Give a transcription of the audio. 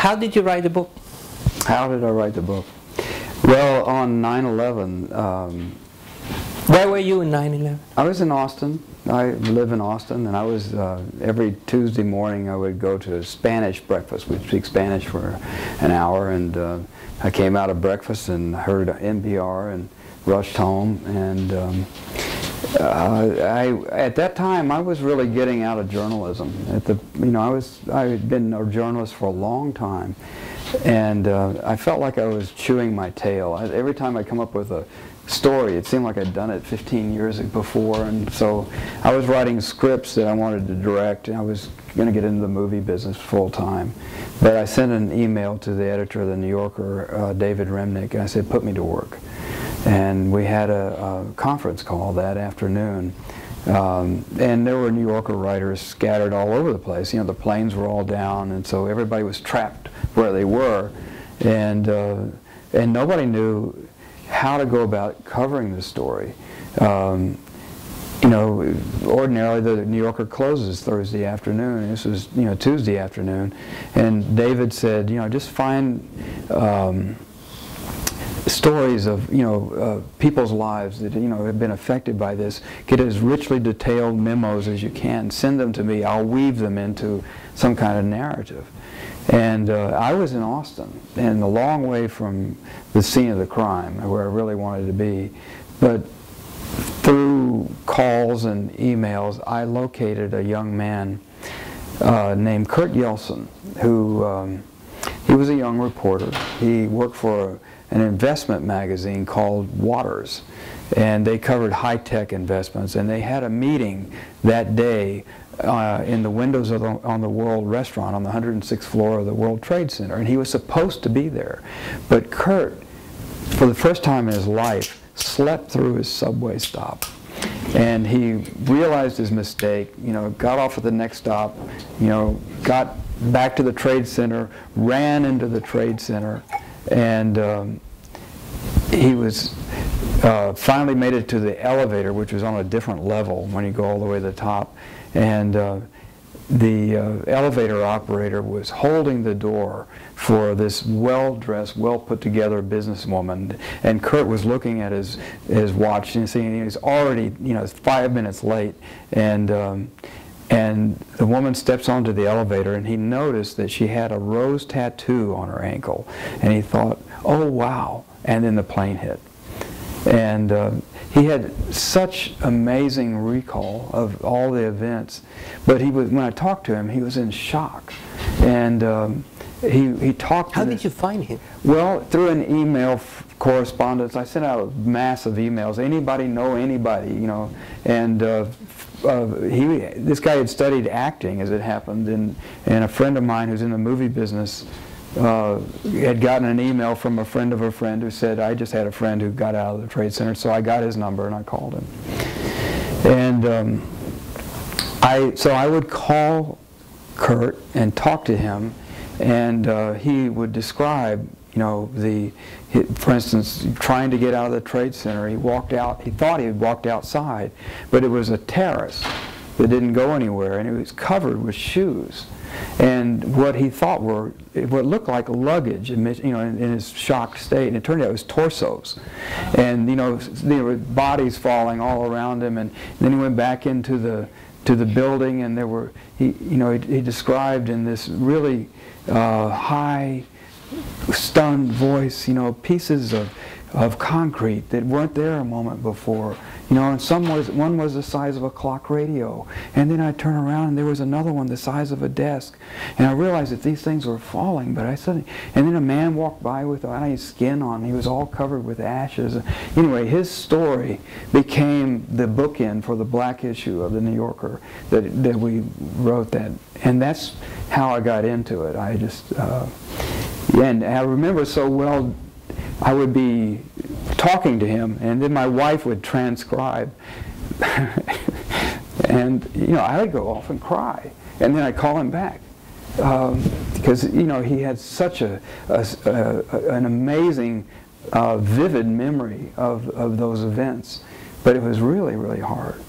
How did you write the book? How did I write the book? Well, on 9/11. Where were you in 9/11? I was in Austin. I live in Austin, and I was every Tuesday morning I would go to Spanish breakfast. We'd speak Spanish for an hour, and I came out of breakfast and heard NPR and rushed home. And at that time I was really getting out of journalism. I had been a journalist for a long time, and I felt like I was chewing my tail. Every time I come up with a story, it seemed like I'd done it 15 years before, and so I was writing scripts that I wanted to direct, and I was going to get into the movie business full time. But I sent an email to the editor of the New Yorker, David Remnick, and I said, put me to work. And we had a conference call that afternoon, and there were New Yorker writers scattered all over the place. You know, the planes were all down, and so everybody was trapped where they were, and nobody knew how to go about covering the story. You know, ordinarily the New Yorker closes Thursday afternoon. This was, you know, Tuesday afternoon, and David said, you know, just find stories of, you know, people's lives that, you know, have been affected by this. Get as richly detailed memos as you can. Send them to me. I'll weave them into some kind of narrative. And I was in Austin, and a long way from the scene of the crime, where I really wanted to be. But through calls and emails, I located a young man named Kurt Yeltsin, who he was a young reporter. He worked for an investment magazine called Waters, and they covered high-tech investments. And they had a meeting that day in the windows of on the World Restaurant on the 106th floor of the World Trade Center, and he was supposed to be there. But Kurt, for the first time in his life, slept through his subway stop, and he realized his mistake. You know, got off at the next stop. You know, got back to the Trade Center, ran into the Trade Center, and he was finally made it to the elevator, which was on a different level when you go all the way to the top. And the elevator operator was holding the door for this well-dressed, well-put-together businesswoman, and Kurt was looking at his watch and seeing he's already, you know, 5 minutes late, and the woman steps onto the elevator, and he noticed that she had a rose tattoo on her ankle, and he thought, oh wow, and then the plane hit. And he had such amazing recall of all the events, but he was, when I talked to him, he was in shock. And he talked to How did you find him? Well, through an email correspondence. I sent out a mass of emails. Anybody know anybody, you know? And this guy had studied acting, as it happened, and a friend of mine who's in the movie business had gotten an email from a friend of a friend who said, I just had a friend who got out of the Trade Center, so I got his number and I called him. And so I would call Kurt and talk to him, and he would describe, you know, for instance, trying to get out of the Trade Center. He walked out, he thought he had walked outside, but it was a terrace that didn't go anywhere, and it was covered with shoes. And what he thought were what looked like luggage, you know, in his shocked state, and it turned out it was torsos, and you know, there were bodies falling all around him. And then he went back into the building, and there were he described in this really high, stunned voice, you know, pieces of concrete that weren't there a moment before. You know, and one was the size of a clock radio. And then I turn around and there was another one the size of a desk. And I realized that these things were falling, but and then a man walked by with his skin on. He was all covered with ashes. Anyway, his story became the bookend for the black issue of the New Yorker that we wrote that. And that's how I got into it. I just, and I remember so well, I would be talking to him, and then my wife would transcribe. And, you know, I would go off and cry, and then I'd call him back. Because, you know, he had such an amazing, vivid memory of those events. But it was really, really hard.